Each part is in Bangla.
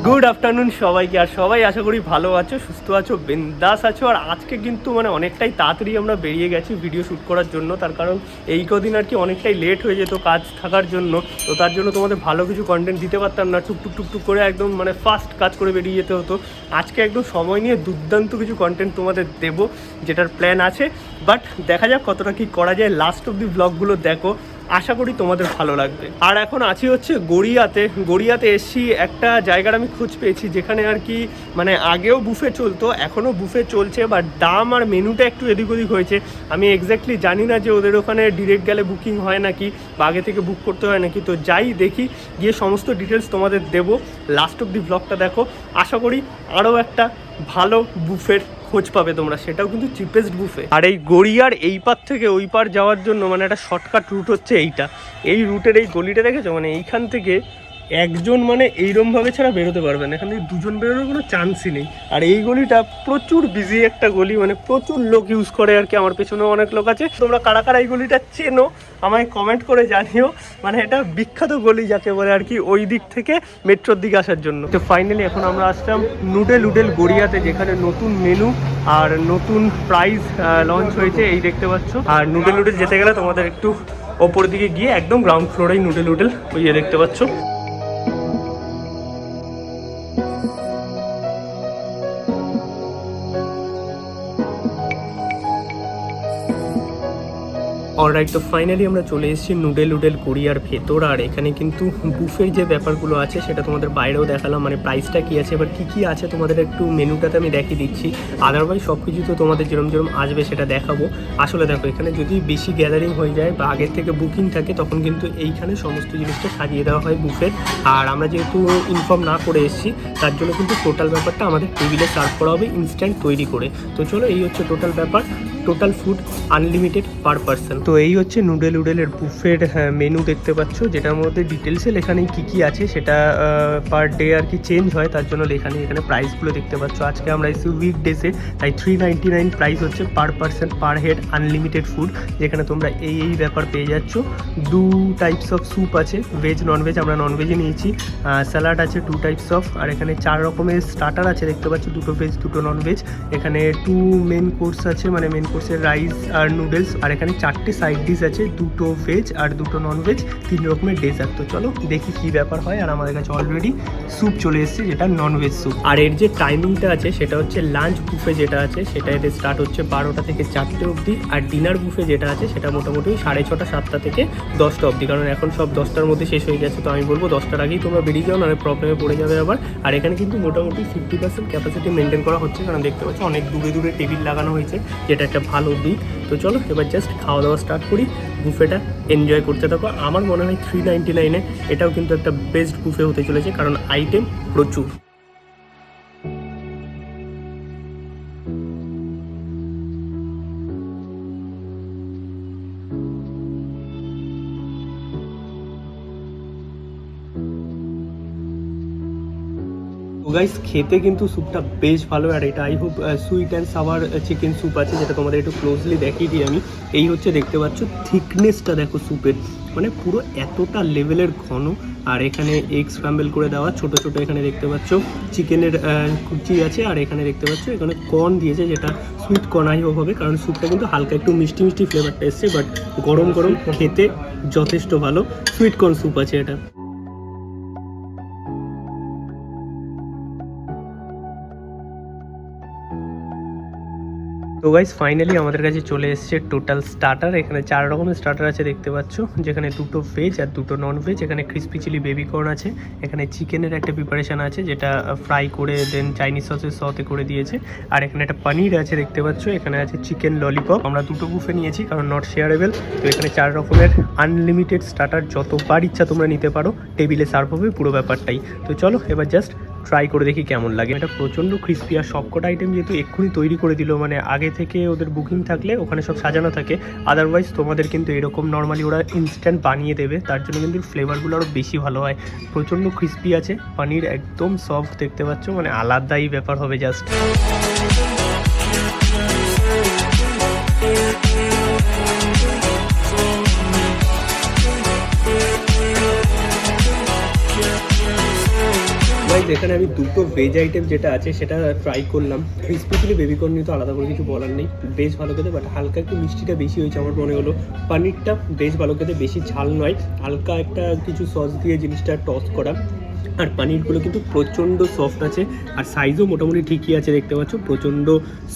গুড আফটারনুন সবাইকে। আর সবাই আশা করি ভালো আছো, সুস্থ আছো, বিন্দাস আছো। আর আজকে কিন্তু অনেকটাই তাড়াতাড়ি আমরা বেরিয়ে গেছি ভিডিও শ্যুট করার জন্য, তার কারণ এই কদিন আর কি অনেকটাই লেট হয়ে যেত কাজ থাকার জন্য। তো তার জন্য তোমাদের ভালো কিছু কন্টেন্ট দিতে পারতাম না, টুকটুক করে একদম ফাস্ট কাজ করে বেরিয়ে যেতে হতো। আজকে একদম সময় নিয়ে দুর্দান্ত কিছু কন্টেন্ট তোমাদের দেবো, যেটার প্ল্যান আছে। বাট দেখা যাক কতটা কি করা যায়। লাস্ট অব দি ব্লগগুলো দেখো, আশা করি তোমাদের ভালো লাগবে। আর এখন আছি হচ্ছে গড়িয়াতে এসছি একটা জায়গার আমি খোঁজ পেয়েছি, যেখানে আর কি আগেও বুফে চলতো, এখনও বুফে চলছে, বাট দাম আর মেনুটা একটু এদিক ওদিক হয়েছে। আমি এক্স্যাক্টলি জানি না যে ওদের ওখানে ডিরেক্ট গেলে বুকিং হয় নাকি বা আগে থেকে বুক করতে হয় নাকি। তো যাই দেখি, গিয়ে সমস্ত ডিটেলস তোমাদের দেবো। লাস্ট অব দি ব্লগটা দেখো, আশা করি আরও একটা ভালো বুফের খোঁজ পাবে তোমরা, সেটাও কিন্তু চিপেস্ট বুফে। আর এই গড়িয়ার এই পার থেকে ওই পার যাওয়ার জন্য একটা শর্টকাট রুট হচ্ছে এইটা। এই রুটের এই গলিটা দেখেছো, এইখান থেকে একজন এইরমভাবে ছাড়া বেরোতে পারবে না, এখান থেকে দুজন বেরোনোর কোনো চান্সই নেই। আর এই গলিটা প্রচুর বিজি একটা গলি, প্রচুর লোক ইউজ করে আর কি। আমার পেছনেও অনেক লোক আছে। তোমরা কারা কারা এই গলিটা চেনো আমায় কমেন্ট করে জানিও। এটা বিখ্যাত গলি যাকে বলে আর কি, ওই দিক থেকে মেট্রোর দিকে আসার জন্য। তো ফাইনালি এখন আমরা আসলাম নুডেল গড়িয়াতে, যেখানে নতুন মেনু আর নতুন প্রাইস লঞ্চ হয়েছে, এই দেখতে পাচ্ছ। আর নুডেল যেতে গেলে তোমাদের একটু ওপর দিকে গিয়ে একদম গ্রাউন্ড ফ্লোরেই নুডেল ওই যে দেখতে পাচ্ছ। অলরাইট, তো ফাইনালি আমরা চলে এসেছি নুডেল গড়িয়ার ভেতর। আর এখানে কিন্তু বুফের যে ব্যাপারগুলো আছে সেটা তোমাদের বাইরেও দেখালাম, প্রাইসটা কী আছে, এবার কী কী আছে তোমাদের একটু মেনুটাতে আমি দেখিয়ে দিচ্ছি। আদারওয়াইজ সব কিছু তো তোমাদের যেরম আসবে সেটা দেখাবো। আসলে দেখো, এখানে যদি বেশি গ্যাদারিং হয়ে যায় বা আগের থেকে বুকিং থাকে, তখন কিন্তু এইখানে সমস্ত জিনিসটা সাজিয়ে দেওয়া হয় বুফের। আর আমরা যেহেতু ইনফর্ম না করে এসেছি, তার জন্য কিন্তু টোটাল ব্যাপারটা আমাদের টেবিলে সার্ভ করা হবে ইনস্ট্যান্ট তৈরি করে। তো চলো, এই হচ্ছে টোটাল ব্যাপার। Total food unlimited per person. তো এই হচ্ছে নুডেলের বুফের মেনু দেখতে পাচ্ছ, যেটার মধ্যে ডিটেলসে লেখানে কী আছে সেটা পার ডে আর কি চেঞ্জ হয়, তার জন্য লেখানে এখানে প্রাইসগুলো দেখতে পাচ্ছ। আজকে আমরা এসেছি উইকডেসে, তাই 399 প্রাইস হচ্ছে per person per head unlimited food, যেখানে তোমরা এই ব্যাপার পেয়ে যাচ্ছ। 2 টাইপস অফ স্যুপ আছে, ভেজ ননভেজ, আমরা ননভেজে নিয়েছি। স্যালাড আছে 2 টাইপস অফ, আর এখানে 4 রকমের স্টার্টার আছে দেখতে পাচ্ছ, 2টো ভেজ 2টো ননভেজ। এখানে 2 মেন কোর্স আছে, মেন কোর্সের রাইস আর নুডলস। আর এখানে 4টে সাইড ডিশ আছে, 2টো ভেজ আর 2টো ননভেজ, 3 রকমের ডেজার্ট। তো চলো দেখি কি ব্যাপার হয়। আর আমাদের কাছে অলরেডি স্যুপ চলে এসেছে, যেটা ননভেজ স্যুপ। আর এর যে টাইমিংটা আছে সেটা হচ্ছে লাঞ্চ বুফে যেটা আছে সেটা এতে স্টার্ট হচ্ছে 12টা থেকে 4টে অবধি। আর ডিনার বুফে যেটা আছে সেটা মোটামুটি 6:30 7টা থেকে 10টা অবধি, কারণ এখন সব 10টার মধ্যে শেষ হয়ে গেছে। তো আমি বলবো 10টার আগেই তোমরা বেরিয়ে যাও, নাহলে প্রবলেমে পড়ে যাবে আবার। আর এখানে কিন্তু মোটামুটি 50% ক্যাপাসিটি মেনটেন করা হচ্ছে, কারণ দেখতে পাচ্ছ অনেক দূরে টেবিল লাগানো হয়েছে, যেটা একটা ভালো দিক। তো চলো এবার জাস্ট খাওয়া দাওয়া স্টার্ট করি, বুফেটা এনজয় করতে থাকো। আমার মনে হয় 399-এ এটাও কিন্তু একটা বেস্ট বুফে হতে চলেছে, কারণ আইটেম প্রচুর। গাইস, খেতে কিন্তু স্যুপটা বেশ ভালো। আর এটা I hope sweet and sour chicken soup আছে, যেটা তোমাদের একটু ক্লোজলি দেখিয়ে দিই আমি। এই হচ্ছে দেখতে পাচ্ছ, থিকনেসটা দেখো স্যুপের, পুরো এতটা লেভেলের ঘন। আর এখানে এগ স্ক্র্যাম্বল করে দেওয়া ছোট এখানে দেখতে পাচ্ছ চিকেনের কুচি আছে। আর এখানে দেখতে পাচ্ছ এখানে কর্ন দিয়েছে, যেটা সুইট কর্ন আই হোপ হবে, কারণ স্যুপটা কিন্তু হালকা একটু মিষ্টি ফ্লেভারটা এসছে। বাট গরম খেতে যথেষ্ট ভালো। সুইট কর্ন স্যুপ আছে এটা। তো গাইস, ফাইনালি আমাদের কাছে চলে এসেছে টোটাল স্টার্টার। এখানে 4 রকমের স্টার্টার আছে দেখতে পাচ্ছ, যেখানে 2টো ভেজ আর 2টো ননভেজ। এখানে ক্রিসপি চিলি বেবি কর্ন আছে। এখানে চিকেনের একটা প্রিপারেশন আছে, যেটা ফ্রাই করে দেন চাইনিজ সসের সতে করে দিয়েছে। আর এখানে একটা পনির আছে দেখতে পাচ্ছ। এখানে আছে চিকেন ললিপপ। আমরা 2টো বুফে নিয়েছি, কারণ নট শেয়ারেবল। তো এখানে 4 রকমের আনলিমিটেড স্টার্টার, যতবার ইচ্ছা তোমরা নিতে পারো, টেবিলে সার্ভ হবে পুরো ব্যাপারটাই। তো চলো এবার জাস্ট ট্রাই করে দেখি কেমন লাগে। এটা প্রচণ্ড ক্রিস্পি। আর সবকটা আইটেম যেহেতু এক্ষুনি তৈরি করে দিল, আগে থেকে ওদের বুকিং থাকলে ওখানে সব সাজানো থাকে, আদারওয়াইজ তোমাদের কিন্তু এরকম নর্মালি ওরা ইনস্ট্যান্ট বানিয়ে দেবে, তার জন্য কিন্তু ফ্লেভারগুলো আরও বেশি ভালো হয়। প্রচণ্ড ক্রিস্পি আছে, পনির একদম সফট দেখতে পাচ্ছ, আলাদাই ব্যাপার হবে জাস্ট। গাইস এখানে আমি দুটো ভেজ আইটেম যেটা আছে সেটা ট্রাই করলাম। ক্রিসপি চিলি বেবিকর্ন নিয়ে তো আলাদা করে কিছু বলার নেই, বেশ ভালো খেতে, বাট হালকা একটু মিষ্টিটা বেশি হয়েছে আমার মনে হলো। পনিরটা বেশ ভালো খেতে, বেশি ঝাল নয়, হালকা একটা কিছু সস দিয়ে জিনিসটা টস করা। আর পনিরগুলো কিন্তু প্রচণ্ড সফট আছে, আর সাইজও মোটামুটি ঠিকই আছে, দেখতে পাচ্ছ প্রচণ্ড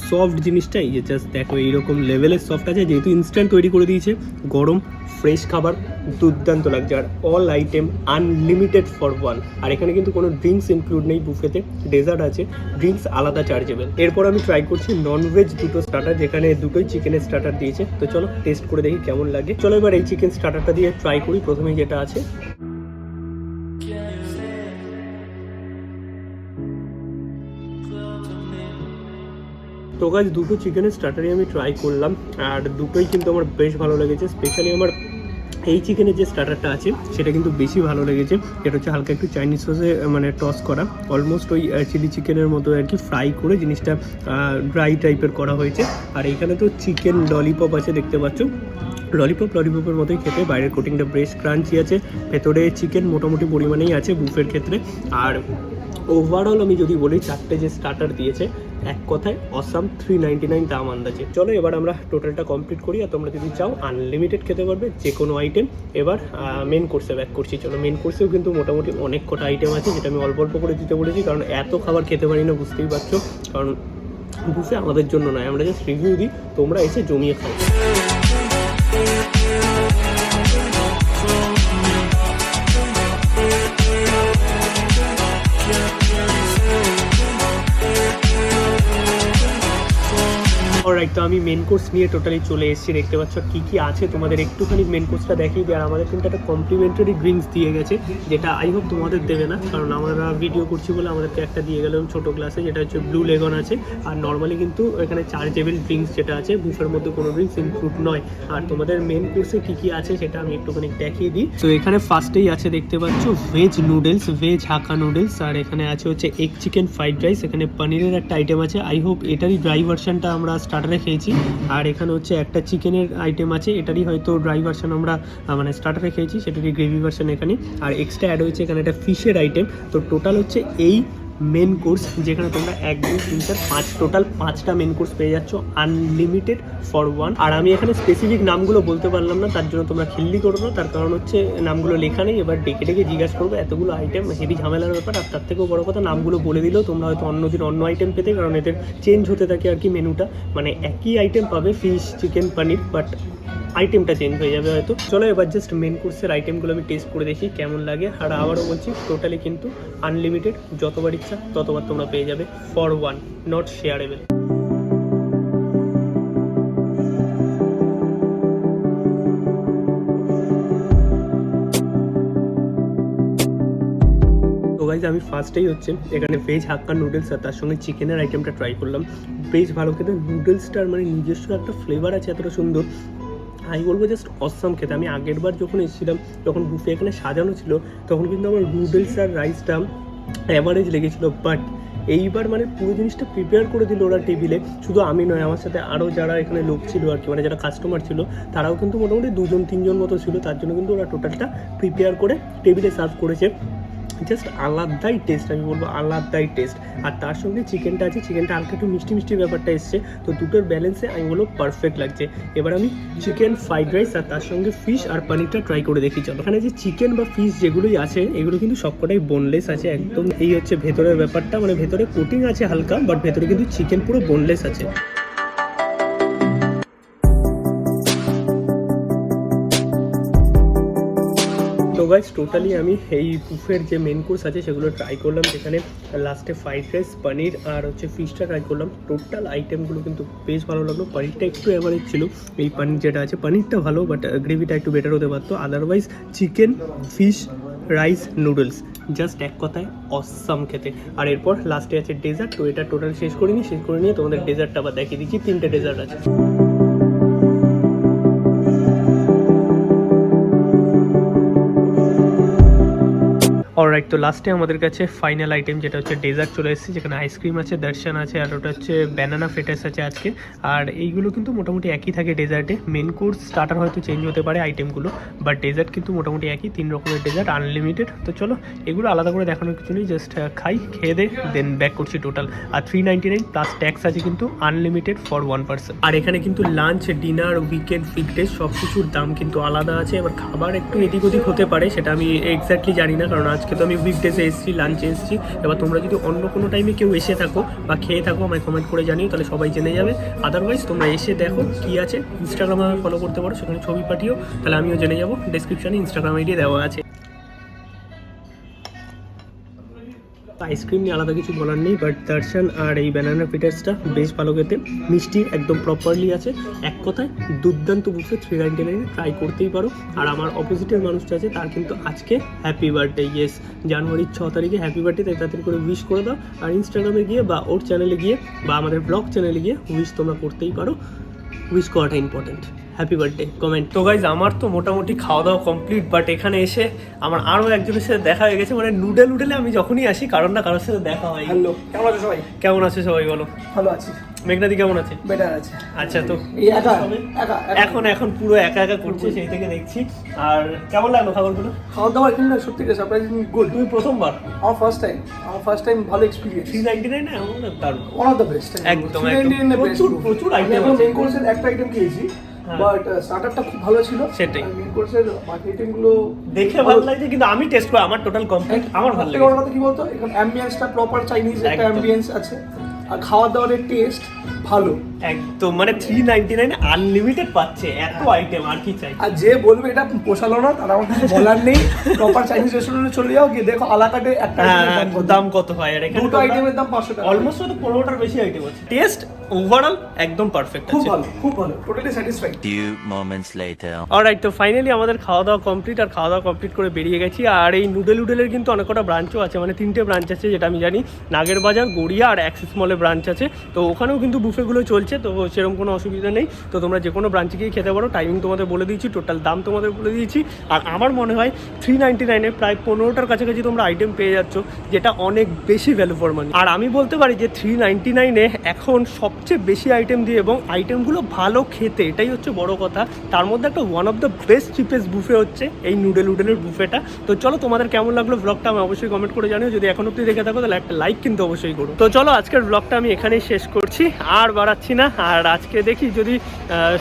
সফট জিনিসটা। এই যে জাস্ট দেখো এইরকম লেভেলের সফট আছে, যেহেতু ইনস্ট্যান্ট তৈরি করে দিয়েছে, গরম ফ্রেশ খাবার দুর্দান্ত লাগছে। আর all item unlimited for one. আর এখানে কিন্তু কোনো ড্রিঙ্কস ইনক্লুড নেই বুফেতে, ডেজার্ট আছে, ড্রিঙ্কস আলাদা চার্জেবল। এরপর আমি ট্রাই করছি ননভেজ দুটো স্টার্টার, যেখানে দুটোই চিকেনের স্টার্টার দিয়েছে। তো চলো টেস্ট করে দেখি কেমন লাগে। চলো এবার এই চিকেন স্টার্টারটা দিয়ে ট্রাই করি। প্রথমেই যেটা আছে, তো গাইস দুটো চিকেনের স্টার্টারই আমি ট্রাই করলাম, আর দুটোই কিন্তু আমার বেশ ভালো লেগেছে। স্পেশালি আমার এই চিকেনের যে স্টার্টারটা আছে সেটা কিন্তু বেশি ভালো লেগেছে। এটা হচ্ছে হালকা একটু চাইনিজ সসে মানে টস করা, অলমোস্ট ওই চিলি চিকেনের মতো আর কি, ফ্রাই করে জিনিসটা ড্রাই টাইপের করা হয়েছে। আর এইখানে তো চিকেন ললিপপ আছে, দেখতে পাচ্ছ ললিপপের মতোই খেতে। বাইরের কোটিংটা বেশ ক্রাঞ্চি আছে, ভেতরে চিকেন মোটামুটি পরিমাণেই আছে বুফের ক্ষেত্রে। আর ওভারঅল আমি যদি বলি, চারটে যে স্টার্টার দিয়েছে, এক কথায় অসাম, 399 দাম আন্দাজে। চলো এবার আমরা টোটালটা কমপ্লিট করি, আর তোমরা যদি চাও আনলিমিটেড খেতে পারবে যে কোনো আইটেম। এবার মেন কোর্সে ব্যাক করছি। চলো মেন কোর্সেও কিন্তু মোটামুটি অনেক কটা আইটেম আছে, যেটা আমি অল্প অল্প করে দিতে বলেছি, কারণ এত খাবার খেতে পারি না, বুঝতেই পারছো। কারণ বুফে আমাদের জন্য নয়, আমরা জাস্ট রিভিউ দিই, তোমরা এসে জমিয়ে খাও। অলরাইট, তো আমি মেন কোর্স নিয়ে টোটালি চলে এসেছি। দেখতে পাচ্ছ কী কী আছে, তোমাদের একটুখানি মেন কোর্সটা দেখিয়ে দিই। আর আমাদের কিন্তু একটা কমপ্লিমেন্টারি ড্রিঙ্কস দিয়ে গেছে, যেটা আই হোপ তোমাদের দেবে না, কারণ আমরা ভিডিও করছি বলে আমাদেরকে একটা দিয়ে গেল ছোটো গ্লাসে, যেটা হচ্ছে ব্লু লেগন আছে। আর নর্মালি কিন্তু এখানে চার্জেবল ড্রিঙ্কস যেটা আছে, বুফের মধ্যে কোনো ড্রিঙ্কস ইনক্লুড নয়। আর তোমাদের মেন কোর্সে কী কী আছে সেটা আমি একটুখানি দেখিয়ে দিই। তো এখানে ফার্স্টেই আছে, দেখতে পাচ্ছ, veg noodles, veg hakka noodles. আর এখানে আছে হচ্ছে এগ চিকেন ফ্রাইড রাইস। এখানে পনিরের একটা আইটেম আছে, আই হোপ এটারই ড্রাই ভার্সনটা আমরা স্টার্টারে খেয়েছি। আর এখানে হচ্ছে একটা চিকেনের আইটেম আছে, এটারই হয়তো ড্রাই ভার্সন আমরা মানে স্টার্টারে খেয়েছি, সেটারই গ্রেভি ভার্সন এখানে। আর এক্সট্রা অ্যাড হয়েছে এখানে একটা ফিশের আইটেম। তো টোটাল হচ্ছে এই মেন কোর্স, যেখানে তোমরা 1, 2, 3, 4, 5 টোটাল 5টা মেন কোর্স পেয়ে যাচ্ছ আনলিমিটেড ফর ওয়ান। আর আমি এখানে স্পেসিফিক নামগুলো বলতে পারলাম না, তার জন্য তোমরা খিল্লি করো না, তার কারণ হচ্ছে নামগুলো লেখা নেই। এবার ডেকে ডেকে জিজ্ঞাসা করবো, এতগুলো আইটেম হেভি ঝামেলার ব্যাপার। আর তার থেকেও বড় কথা, নামগুলো বলে দিলেও তোমরা হয়তো অন্যদিন অন্য আইটেম পেতে, কারণ এদের চেঞ্জ হতে থাকে আর কি মেনুটা। মানে একই আইটেম পাবে, ফিশ, চিকেন, পনির, বাট আইটেমটা চেঞ্জ হয়ে যাবে হয়তো। চলো এবার জাস্ট মেন কোর্সের আইটেমগুলো আমি টেস্ট করে দেখি কেমন লাগে। আর আবারও বলছি, টোটালি কিন্তু আনলিমিটেড, যতবার ইচ্ছা ততবার তোমরা পেয়ে যাবে ফর ওয়ান, নট শেয়ারেবল। তো গাইজ আমি ফার্স্টেই হচ্ছে এখানে ভেজ হাক্কা নুডলস আর তার সঙ্গে চিকেনের আইটেমটা ট্রাই করলাম। বেশ ভালো খেতে, নুডলসটার মানে নিজস্ব একটা ফ্লেভার আছে, এতটা সুন্দর, আমি বলবো জাস্ট অসাম খেতে। আমি আগের বার যখন এসেছিলাম, যখন বুফে এখানে সাজানো ছিল, তখন কিন্তু আমার নুডলস আর রাইসটা অ্যাভারেজ লেগেছিলো, বাট এইবার মানে পুরো জিনিসটা প্রিপেয়ার করে দিল ওরা টেবিলে। শুধু আমি নয়, আমার সাথে আরও যারা এখানে লোক ছিল আর কি, মানে যারা কাস্টমার ছিল, তারাও কিন্তু মোটামুটি 2-3 জন মতো ছিল। তার জন্য কিন্তু ওরা টোটালটা প্রিপেয়ার করে টেবিলে সার্ভ করেছে। জাস্ট আলাদাই টেস্ট, আমি বলবো আলাদাই টেস্ট। আর তার সঙ্গে চিকেনটা আছে, চিকেনটা হালকা একটু মিষ্টি মিষ্টি ব্যাপারটা এসছে, তো দুটোর ব্যালেন্সে আমি বলবো পারফেক্ট লাগছে। এবার আমি চিকেন ফ্রাইড রাইস আর তার সঙ্গে ফিশ আর পনিরটা ট্রাই করে দেখি। চলো, এখানে যে চিকেন বা ফিশ যেগুলোই আছে, এগুলো কিন্তু সবকটাই বোনলেস আছে একদম। এই হচ্ছে ভেতরের ব্যাপারটা, মানে ভেতরে কোটিং আছে হালকা, বাট ভেতরে কিন্তু চিকেন পুরো বোনলেস আছে। তো গাইজ টোটালি আমি এই বুফের যে মেন কোর্স আছে সেগুলো ট্রাই করলাম, যেখানে লাস্টে ফ্রাইড রাইস, পনির আর হচ্ছে ফিশটা ট্রাই করলাম। টোটাল আইটেমগুলো কিন্তু বেশ ভালো লাগলো। পনিরটা একটু অ্যাভারেজ ছিল, এই পনির যেটা আছে পনিরটা ভালো, বাট গ্রেভিটা একটু বেটার হতে পারতো। Otherwise chicken, fish, rice, noodles, just এক কথায় অসাম খেতে। আর এরপর লাস্টে আছে ডেজার্ট। তো এটা টোটাল শেষ করে নিয়ে তোমাদের ডেজার্টটা আবার দেখিয়ে দিচ্ছি। 3টে ডেজার্ট আছে। অলরাইট, তো লাস্টে আমাদের কাছে ফাইনাল আইটেম যেটা হচ্ছে ডেজার্ট চলে এসেছে, যেখানে আইসক্রিম আছে, দর্শন আছে, আর ওটা হচ্ছে ব্যানানা ফেটাস আছে আজকে। আর এইগুলো কিন্তু মোটামুটি একই থাকে ডেজার্টে। মেন কোর্স স্টার্টার হয়তো চেঞ্জ হতে পারে আইটেমগুলো, বাট ডেজার্ট কিন্তু মোটামুটি একই, 3 রকমের ডেজার্ট, আনলিমিটেড। তো চলো এগুলো আলাদা করে দেখানোর কিছু নেই, জাস্ট খাই, খেয়ে দে, দেন ব্যাক করছি টোটাল। আর 399 প্লাস ট্যাক্স আছে কিন্তু, আনলিমিটেড ফর 1 পার্সন। আর এখানে কিন্তু লাঞ্চ, ডিনার, উইকেন্ড, উইকডে সব কিছুর দাম কিন্তু আলাদা আছে। এবার খাবার একটু এদিক ওদিক হতে পারে, সেটা আমি এক্স্যাক্টলি জানি না, কারণ আজকে তো আমি উইকডেজে এসেছি, লাঞ্চে এসেছি। এবার তোমরা যদি অন্য কোনো টাইমে কেউ এসে থাকো বা খেয়ে থাকো, আমায় কমেন্ট করে জানিও, তাহলে সবাই জেনে যাবে। আদারওয়াইজ তোমরা এসে দেখো কী আছে, ইনস্টাগ্রামে আমাকে ফলো করতে পারো, সেখানে ছবি পাঠিও, তাহলে আমিও জেনে যাবো। ডেসক্রিপশানে ইনস্টাগ্রাম আইডি দেওয়া আছে। আইসক্রিম নিয়ে আলাদা কিছু বলার নেই, বাট দর্শন আর এই ব্যানানা ফিটার্সটা বেশ ভালো খেতে, মিষ্টি একদম প্রপারলি আছে। এক কথায় দুর্দান্ত বুফে, 399 ট্রাই করতেই পারো। আর আমার অপোজিটের মানুষটা আছে, তার কিন্তু আজকে হ্যাপি বার্থডে, ইয়েস জানুয়ারির 6 তারিখে হ্যাপি বার্থডে, তাই তাড়াতাড়ি করে উইশ করে দাও। আর ইনস্টাগ্রামে গিয়ে বা ওর চ্যানেলে গিয়ে বা আমাদের ব্লগ চ্যানেলে গিয়ে উইশ তোমরা করতেই পারো। উইশ করাটা ইম্পর্টেন্ট। Happy birthday comment. তো গাইজ আমার তো মোটামুটি খাওয়া দাওয়া কমপ্লিট, বাট এখানে এসে আমার আরও একজনের সাথে দেখা হয়ে গেছে। মানে নুডেলে আমি যখনই আসি কারণ না কারোর সাথে দেখা হয়। হ্যালো, কেমন আছো সবাই? কেমন আছে সবাই বলো? ভালো আছি। মেঘনাদি কেমন আছে? বেটার আছে। আচ্ছা, তো এই একা এখন পুরো একা একা করছে, সেই থেকে দেখছি। আর কেমন লাগলো খাবারগুলো? খাওয়া দাওয়া কিন্তু সত্যিটা সারপ্রাইজিং গুড। তুমি প্রথমবার? আমার ফার্স্ট টাইম ভালো এক্সপিরিয়েন্স। 399 না এমন দারুণ, ওয়ান অফ দ্য বেস্ট। একদম প্রচুর আইটেম আমি আছে। মেইন কোর্সের একটা আইটেম খেয়েছি, বাট স্টার্টারটা খুব ভালো ছিল। সেটাই, মেইন কোর্সের বাকি আইটেমগুলো দেখে ভালো লাগছে, কিন্তু আমি টেস্ট করে আমার টোটাল কমপ্লিট, আমার ভালো লাগে। ওর কথা কি বলতো, এখানে অ্যাম্বিয়েন্সটা প্রপার চাইনিজ একটা অ্যাম্বিয়েন্স আছে, আর খাওয়া দাওয়ার টেস্ট ভালো একদম। মানে 399 আনলিমিটেড পাচ্ছে, এত আইটেম, আর কি চাই? আর যে বলবে এটা পোষালো না, তার আমার কিছু বলার নেই। প্রপার চাইনিজ রেস্টুরেন্টে চলে যাও, গিয়ে দেখো আলাকাটে একটা দাম কত হয়, আর এখানে দুটো আইটেমের দাম 500 টাকা। অলমোস্ট তো 15টার বেশি আইটেম আছে। টেস্ট ওভারঅল একদম পারফেক্ট আছে, খুব ভালো, totally satisfied. Few moments later. Alright, তো ফাইনালি আমাদের খাওয়া দাওয়া কমপ্লিট, আর খাওয়া দাওয়া কমপ্লিট করে বেরিয়ে গেছি। আর এই নুডেলের কিন্তু অনেক কটা ব্রাঞ্চও আছে, মানে 3টে ব্রাঞ্চ আছে যেটা আমি জানি, নাগের বাজার, গড়িয়া আর অ্যাক্সিস মলে ব্রাঞ্চ আছে। তো ওখানেও কিন্তু বুফেগুলো চলছে, তো সেরকম কোনো অসুবিধা নেই। তো তোমরা যে কোনো ব্রাঞ্চে গিয়ে খেতে পারো। টাইমিং তোমাদের বলে দিয়েছি, টোটাল দাম তোমাদের বলে দিয়েছি। আর আমার মনে হয় 399 প্রায় 15টার কাছাকাছি তোমরা আইটেম পেয়ে যাচ্ছ, যেটা অনেক বেশি ভ্যালু ফর মানি। আর আমি বলতে পারি যে 399 এখন সবচেয়ে বেশি আইটেম দিয়ে, এবং আইটেমগুলো ভালো খেতে, এটাই হচ্ছে বড় কথা। তার মধ্যে একটা one of the best cheapest buffet হচ্ছে এই নুডেলের বুফেটা। তো চলো তোমাদের কেমন লাগলো ব্লগটা আমি অবশ্যই কমেন্ট করে জানিও। যদি এখন অব্দি দেখে থাকো তাহলে একটা লাইক কিন্তু অবশ্যই করো। তো চলো আজকের ব্লগটা আমি এখানেই শেষ করছি, আর বাড়াচ্ছি না। আর আজকে দেখি যদি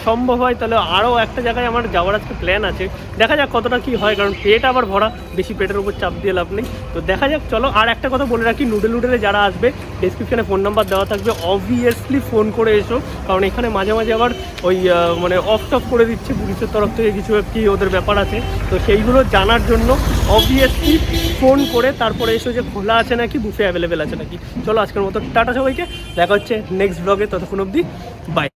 সম্ভব হয় তাহলে আরও একটা জায়গায় আমার যাওয়ার আজকে প্ল্যান আছে, দেখা যাক কতটা কি হয়, কারণ পেট আবার ভরা, বেশি পেটের উপর চাপ দিয়ে লাভ নেই। তো দেখা যাক, চলো। আর একটা কথা বলে রাখি, নুডেলে যারা আসবে ডেসক্রিপশনে ফোন নাম্বার দেওয়া থাকবে, অবভিয়াসলি ফোন করে এসো, কারণ এখানে মাঝে মাঝে আবার ওই মানে অফ টফ করে দিচ্ছে পুলিশের তরফ থেকে, কিছু কি ওদের ব্যাপার আছে। তো সেইগুলো জানার জন্য অবভিয়াসলি ফোন করে তারপরে এসো যে খোলা আছে নাকি, বুফে অ্যাভেলেবেল আছে নাকি। চলো আজকের মতো টাটা সবাইকে, দেখা হচ্ছে নেক্সট ব্লগে, ততক্ষণ অবধি বাই।